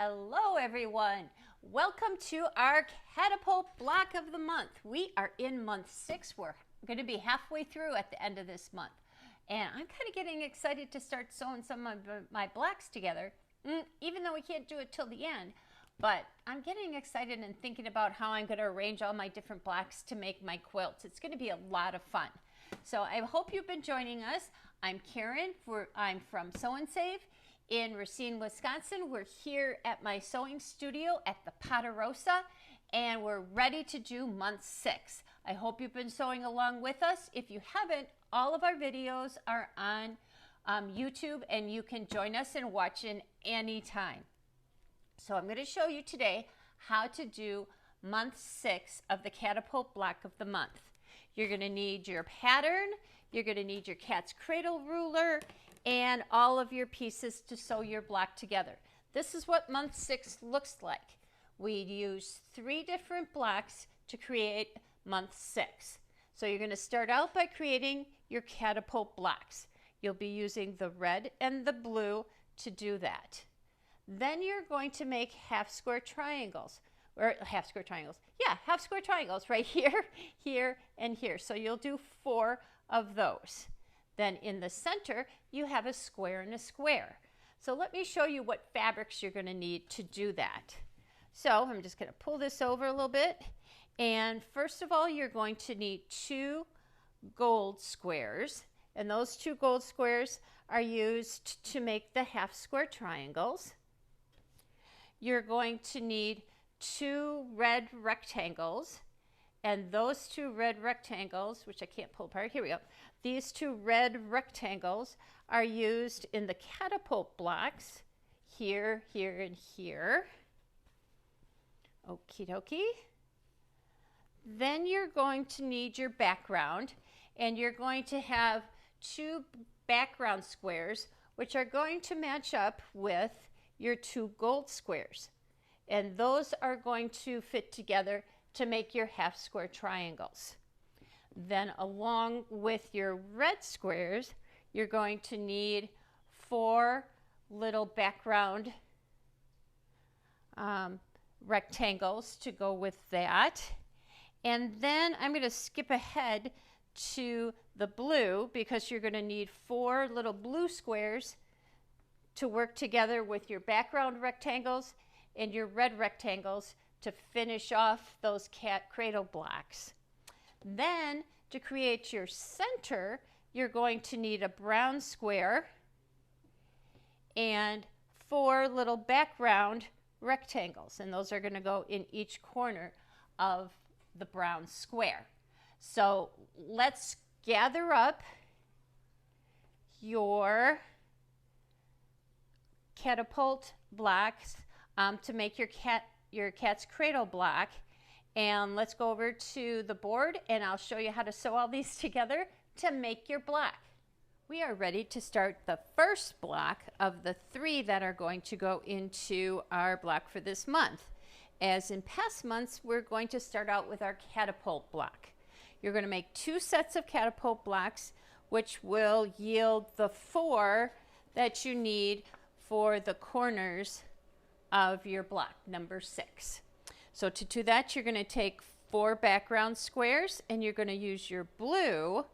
Hello everyone. Welcome to our catapult block of the month. We are in month 6. We're going to be halfway through at the end of this month. And I'm kind of getting excited to start sewing some of my blocks together, even though we can't do it till the end. But I'm getting excited and thinking about how I'm going to arrange all my different blocks to make my quilts. It's going to be a lot of fun. So I hope you've been joining us. I'm Karen. I'm from Sew and Save in Racine, Wisconsin. We're here at my sewing studio at the Ponderosa, and we're ready to do month 6. I hope you've been sewing along with us. If you haven't, all of our videos are on YouTube, and you can join us and watch in any time. So I'm going to show you today how to do month 6 of the catapult block of the month. You're going to need your pattern, you're going to need your cat's cradle ruler, and all of your pieces to sew your block together. This is what month 6 looks like. We use 3 different blocks to create month 6. So you're going to start out by creating your catapult blocks. You'll be using the red and the blue to do that. Then you're going to make half square triangles, half square triangles right here, here, and here. So you'll do 4 of those. Then in the center, you have a square and a square. So let me show you what fabrics you're going to need to do that. So I'm just going to pull this over a little bit. And first of all, you're going to need 2 gold squares. And those 2 gold squares are used to make the half square triangles. You're going to need 2 red rectangles. And those 2 red rectangles, which I can't pull apart, here we go. These 2 red rectangles are used in the catapult blocks, here, here, and here. Okie dokie. Then you're going to need your background, and you're going to have 2 background squares, which are going to match up with your 2 gold squares. And those are going to fit together to make your half square triangles. Then along with your red squares, you're going to need 4 little background rectangles to go with that. And then I'm going to skip ahead to the blue because you're going to need 4 little blue squares to work together with your background rectangles and your red rectangles to finish off those cat cradle blocks. Then to create your center, you're going to need a brown square and 4 little background rectangles, and those are going to go in each corner of the brown square. So let's gather up your catapult blocks to make your cat's cradle block, and let's go over to the board and I'll show you how to sew all these together to make your block. We are ready to start the first block of the 3 that are going to go into our block for this month. As in past months, we're going to start out with our catapult block. You're going to make 2 sets of catapult blocks, which will yield the 4 that you need for the corners of your block, number 6. So to do that, you're going to take 4 background squares and you're going to use your blue,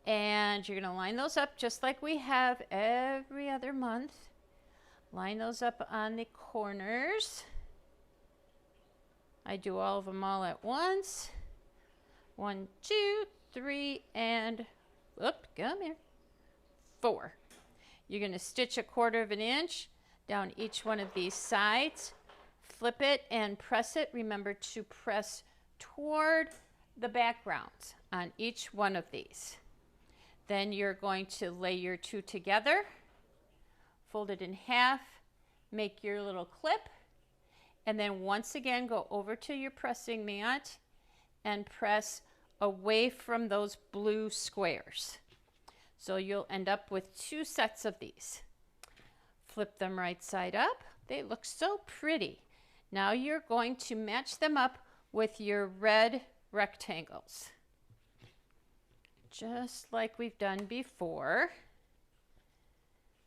and you're going to line those up just like we have every other month. Line those up on the corners. I do all of them all at once. 1, 2, 3, and come here, 4. You're going to stitch 1/4 of an inch down each one of these sides. Flip it and press it. Remember to press toward the backgrounds on each one of these. Then you're going to lay your 2 together, fold it in half, make your little clip, and then once again go over to your pressing mat and press away from those blue squares. So you'll end up with 2 sets of these. Flip them right side up. They look so pretty. Now you're going to match them up with your red rectangles, just like we've done before.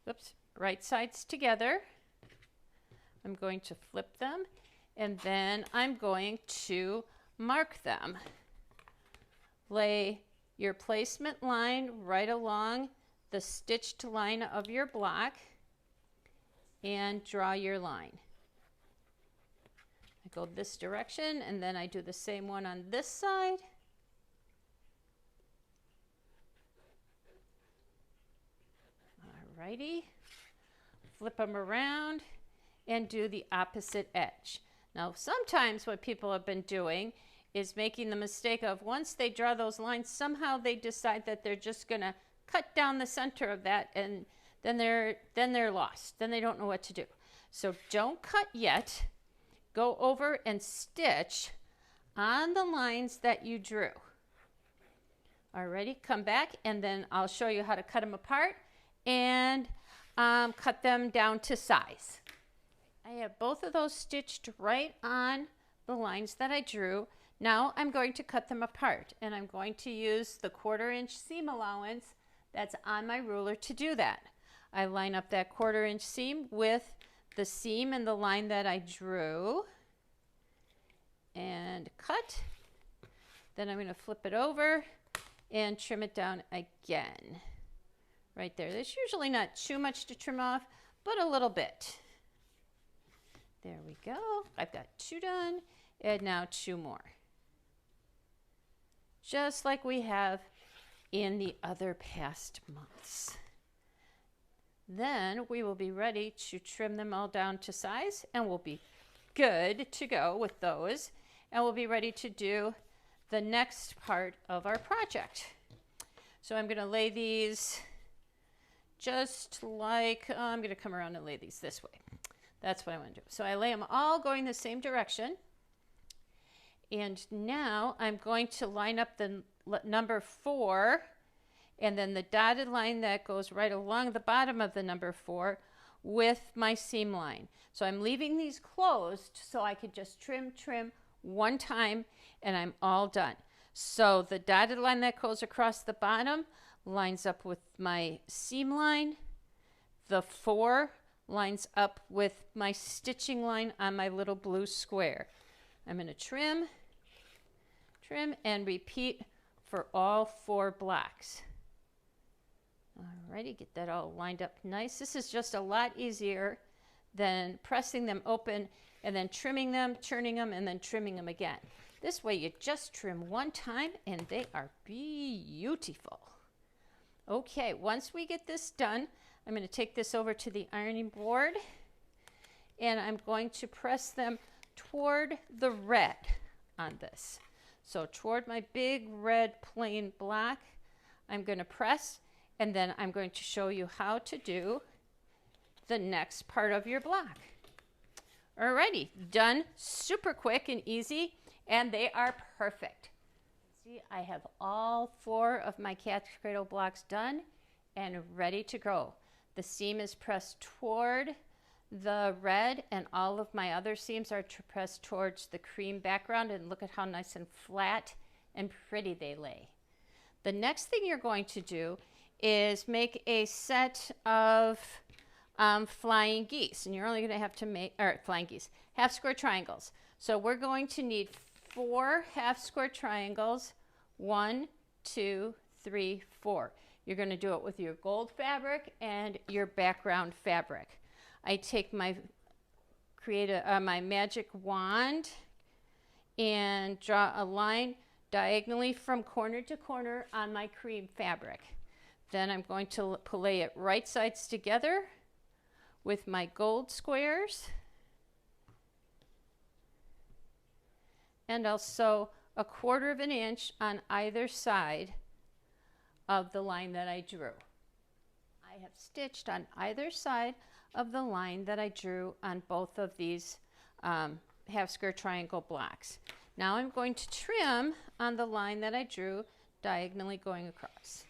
Oops, right sides together. I'm going to flip them, and then I'm going to mark them. Lay your placement line right along the stitched line of your block and draw your line. I go this direction, and then I do the same one on this side. Alrighty, flip them around and do the opposite edge. Now, sometimes what people have been doing is making the mistake of once they draw those lines, somehow they decide that they're just going to cut down the center of that, and then they're lost. Then they don't know what to do. So don't cut yet. Go over and stitch on the lines that you drew. Alrighty, come back, and then I'll show you how to cut them apart and cut them down to size. I have both of those stitched right on the lines that I drew. Now I'm going to cut them apart, and I'm going to use the 1/4 inch seam allowance that's on my ruler to do that. I line up that 1/4 inch seam with the seam and the line that I drew and cut. Then I'm going to flip it over and trim it down again. Right there. There's usually not too much to trim off, but a little bit. There we go. I've got 2 done, and now 2 more. Just like we have in the other past months. Then we will be ready to trim them all down to size, and we'll be good to go with those, and we'll be ready to do the next part of our project. So I'm going to lay these just like, I'm going to come around and lay these this way. That's what I want to do. So I lay them all going the same direction. And now I'm going to line up the number 4, and then the dotted line that goes right along the bottom of the number 4 with my seam line. So I'm leaving these closed so I could just trim one time, and I'm all done. So the dotted line that goes across the bottom lines up with my seam line. The 4 lines up with my stitching line on my little blue square. I'm going to trim, and repeat for all 4 blocks. Alrighty, get that all lined up nice. This is just a lot easier than pressing them open and then trimming them, turning them, and then trimming them again. This way you just trim one time and they are beautiful. Okay, once we get this done, I'm going to take this over to the ironing board, and I'm going to press them toward the red on this. So toward my big red plain block, I'm going to press, and then I'm going to show you how to do the next part of your block. Alrighty, done super quick and easy, and they are perfect. See, I have all 4 of my cat's cradle blocks done and ready to go. The seam is pressed toward the red, and all of my other seams are pressed towards the cream background, and look at how nice and flat and pretty they lay. The next thing you're going to do is make a set of flying geese, and you're only going to have to make, or flying geese, half square triangles. So we're going to need 4 half square triangles, 1, 2, 3, 4. You're going to do it with your gold fabric and your background fabric. I take my my magic wand and draw a line diagonally from corner to corner on my cream fabric. Then I'm going to lay it right sides together with my gold squares, and I'll sew a 1/4 inch on either side of the line that I drew. I have stitched on either side of the line that I drew on both of these half square triangle blocks. Now I'm going to trim on the line that I drew diagonally going across.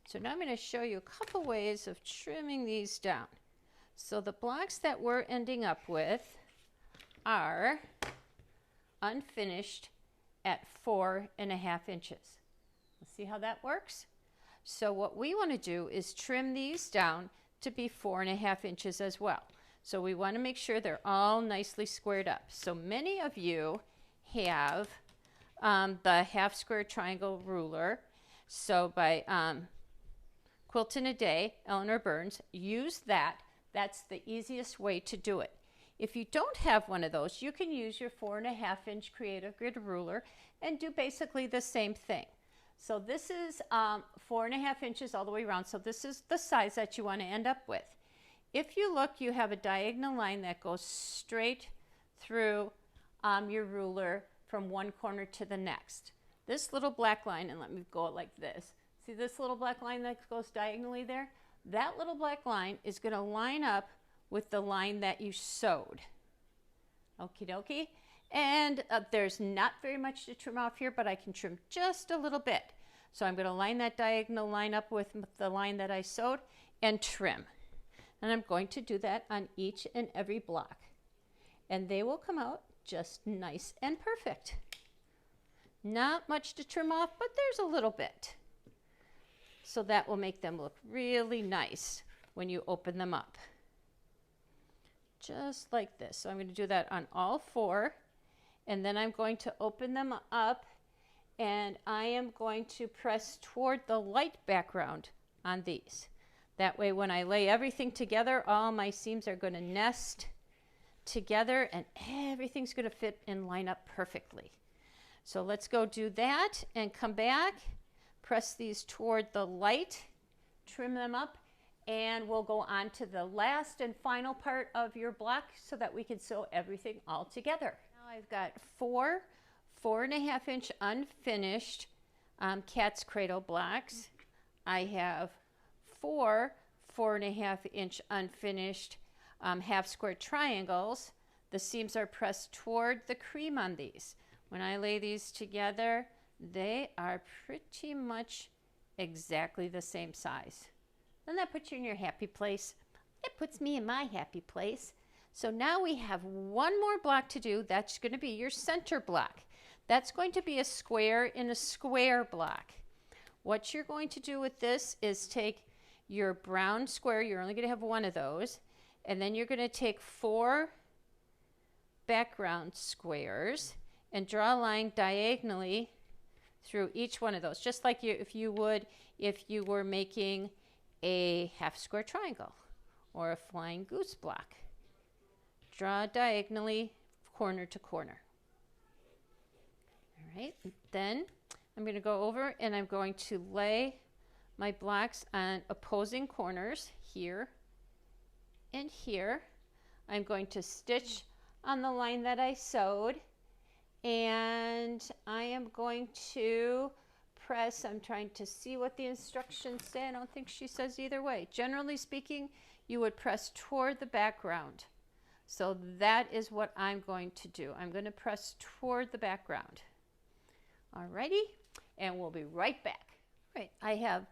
So now I'm going to show you a couple ways of trimming these down. So the blocks that we're ending up with are unfinished at 4.5 inches. Let's see how that works. So what we want to do is trim these down to be 4.5 inches as well. So we want to make sure they're all nicely squared up. So many of you have the half square triangle ruler. So by Quilt in a Day, Eleanor Burns, use that. That's the easiest way to do it. If you don't have one of those, you can use your 4.5-inch Creative Grid ruler and do basically the same thing. So this is 4.5 inches all the way around. So this is the size that you want to end up with. If you look, you have a diagonal line that goes straight through your ruler from one corner to the next. This little black line, and let me go like this. See this little black line that goes diagonally there? That little black line is going to line up with the line that you sewed. Okie dokie. And there's not very much to trim off here, but I can trim just a little bit. So I'm going to line that diagonal line up with the line that I sewed and trim. And I'm going to do that on each and every block. And they will come out just nice and perfect. Not much to trim off, but there's a little bit. So that will make them look really nice when you open them up. Just like this. So I'm going to do that on all 4. And then I'm going to open them up, and I am going to press toward the light background on these. That way when I lay everything together, all my seams are going to nest together and everything's going to fit and line up perfectly. So let's go do that and come back, press these toward the light, trim them up, and we'll go on to the last and final part of your block so that we can sew everything all together. Now I've got 4 4.5-inch unfinished cat's cradle blocks. I have 4 4.5-inch unfinished half square triangles. The seams are pressed toward the cream on these. When I lay these together, they are pretty much exactly the same size. Doesn't that put you in your happy place? It puts me in my happy place. So now we have one more block to do. That's going to be your center block. That's going to be a square in a square block. What you're going to do with this is take your brown square, you're only going to have one of those, and then you're going to take 4 background squares and draw a line diagonally through each one of those, just like if you were making a half square triangle or a flying goose block. Draw diagonally corner to corner. All right, then I'm going to go over and I'm going to lay my blocks on opposing corners here and here. I'm going to stitch on the line that I sewed, and I am going to press. I'm trying to see what the instructions say. I don't think she says either way. Generally speaking, you would press toward the background. So that is what I'm going to do. I'm going to press toward the background. Alrighty, and we'll be right back. Right, I have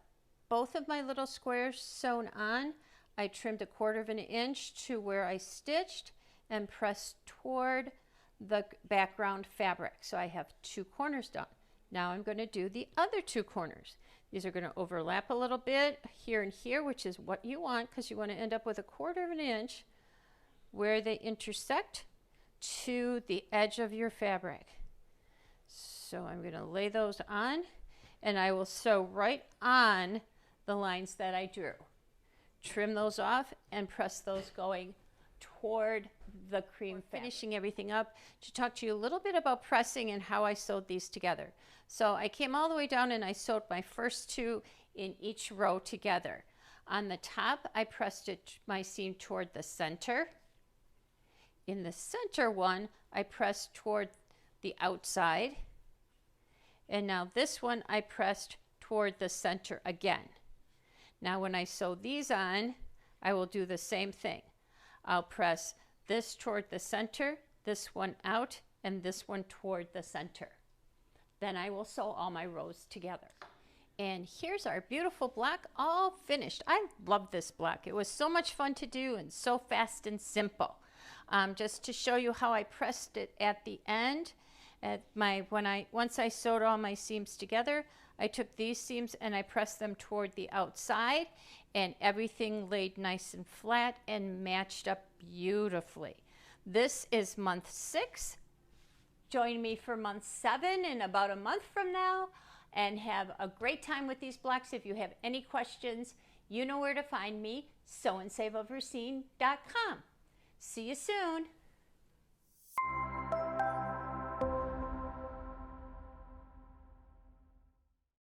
both of my little squares sewn on. I trimmed 1/4 inch to where I stitched and pressed toward the background fabric. So I have 2 corners done. Now I'm going to do the other 2 corners. These are going to overlap a little bit here and here, which is what you want, because you want to end up with 1/4 inch where they intersect to the edge of your fabric. So I'm going to lay those on, and I will sew right on the lines that I drew. Trim those off and press those going toward the cream fabric. Finishing everything up to talk to you a little bit about pressing and how I sewed these together. So I came all the way down and I sewed my first 2 in each row together. On the top, I pressed my seam toward the center. In the center one, I pressed toward the outside. And now this one, I pressed toward the center again. Now when I sew these on, I will do the same thing. I'll press this toward the center, this one out, and this one toward the center. Then I will sew all my rows together. And here's our beautiful block all finished. I love this block. It was so much fun to do and so fast and simple. Just to show you how I pressed it at the end, once I sewed all my seams together, I took these seams and I pressed them toward the outside, and everything laid nice and flat and matched up beautifully. This is month 6. Join me for month 7 in about a month from now, and have a great time with these blocks. If you have any questions, you know where to find me, sewandsaveofracine.com. See you soon.